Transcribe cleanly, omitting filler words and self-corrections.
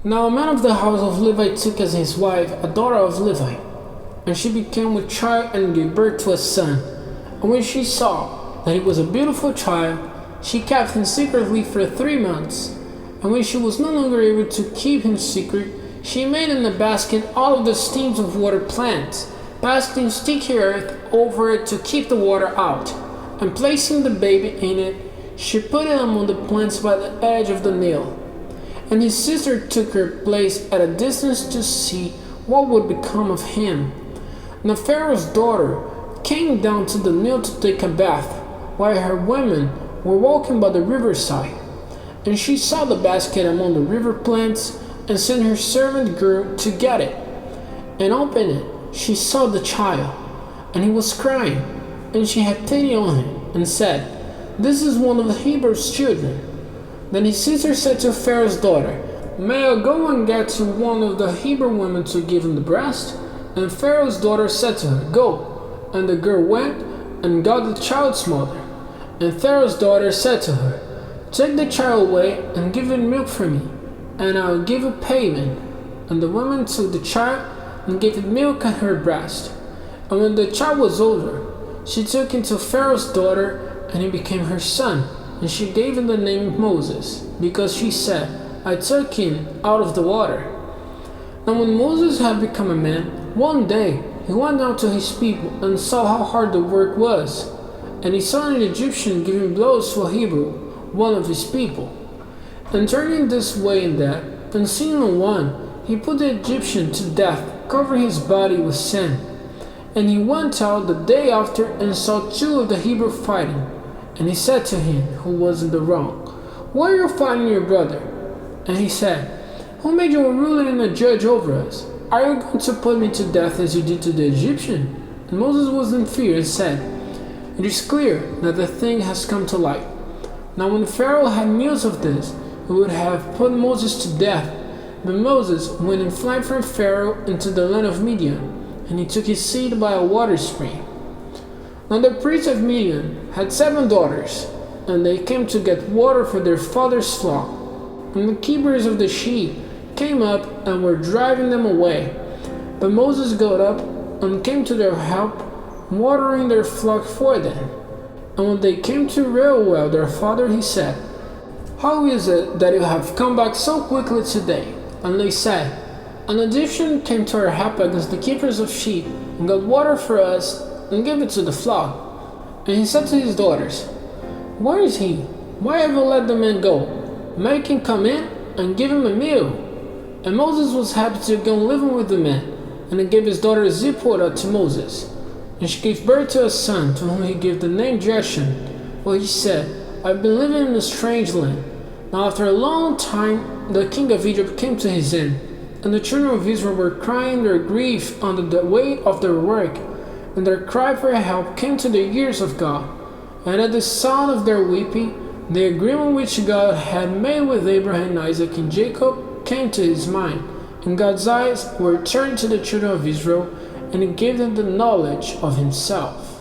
Now a man of the house of Levi took as his wife a daughter of Levi, and she became with child and gave birth to a son. And when she saw that he was a beautiful child, she kept him secretly for 3 months. And when she was no longer able to keep him secret, she made in a basket all of the stems of water plants, casting sticky earth over it to keep the water out, and placing the baby in it, she put it among the plants by the edge of the Nile. And his sister took her place at a distance to see what would become of him. Now Pharaoh's daughter came down to the Nile to take a bath, while her women were walking by the riverside. And she saw the basket among the river plants, and sent her servant girl to get it. And opening it, she saw the child, and he was crying. And she had pity on him, and said, "This is one of the Hebrews' children." Then his sister said to Pharaoh's daughter, "May I go and get to one of the Hebrew women to give him the breast?" And Pharaoh's daughter said to her, "Go." And the girl went and got the child's mother. And Pharaoh's daughter said to her, "Take the child away and give him milk for me, and I will give you payment." And the woman took the child and gave him milk at her breast. And when the child was older, she took him to Pharaoh's daughter, and he became her son. And she gave him the name Moses, because she said, "I took him out of the water." Now when Moses had become a man, one day he went down to his people and saw how hard the work was. And he saw an Egyptian giving blows to a Hebrew, one of his people. And turning this way and that, and seeing one, he put the Egyptian to death, covering his body with sand. And he went out the day after and saw two of the Hebrew fighting. And he said to him who was in the wrong, "Why are you fighting your brother?" And he said, "Who made you a ruler and a judge over us? Are you going to put me to death as you did to the Egyptian?" And Moses was in fear and said, "It is clear that the thing has come to light." Now when Pharaoh had news of this, he would have put Moses to death. But Moses went in flight from Pharaoh into the land of Midian, and he took his seat by a water spring. Now the priests of Midian had 7 daughters, and they came to get water for their father's flock. And the keepers of the sheep came up and were driving them away. But Moses got up and came to their help, watering their flock for them. And when they came to Reuel their father, he said, "How is it that you have come back so quickly today?" And they said, "An Egyptian came to our help against the keepers of sheep, and got water for us, and gave it to the flock." And he said to his daughters, "Where is he? Why have you let the man go? Make him come in, and give him a meal." And Moses was happy to go living with the man, and he gave his daughter Zipporah to Moses. And she gave birth to a son, to whom he gave the name Gershom. For he said, "I've been living in a strange land." Now after a long time, the king of Egypt came to his end, and the children of Israel were crying their grief under the weight of their work, and their cry for help came to the ears of God. And at the sound of their weeping, the agreement which God had made with Abraham, Isaac, and Jacob came to his mind, and God's eyes were turned to the children of Israel, and he gave them the knowledge of himself.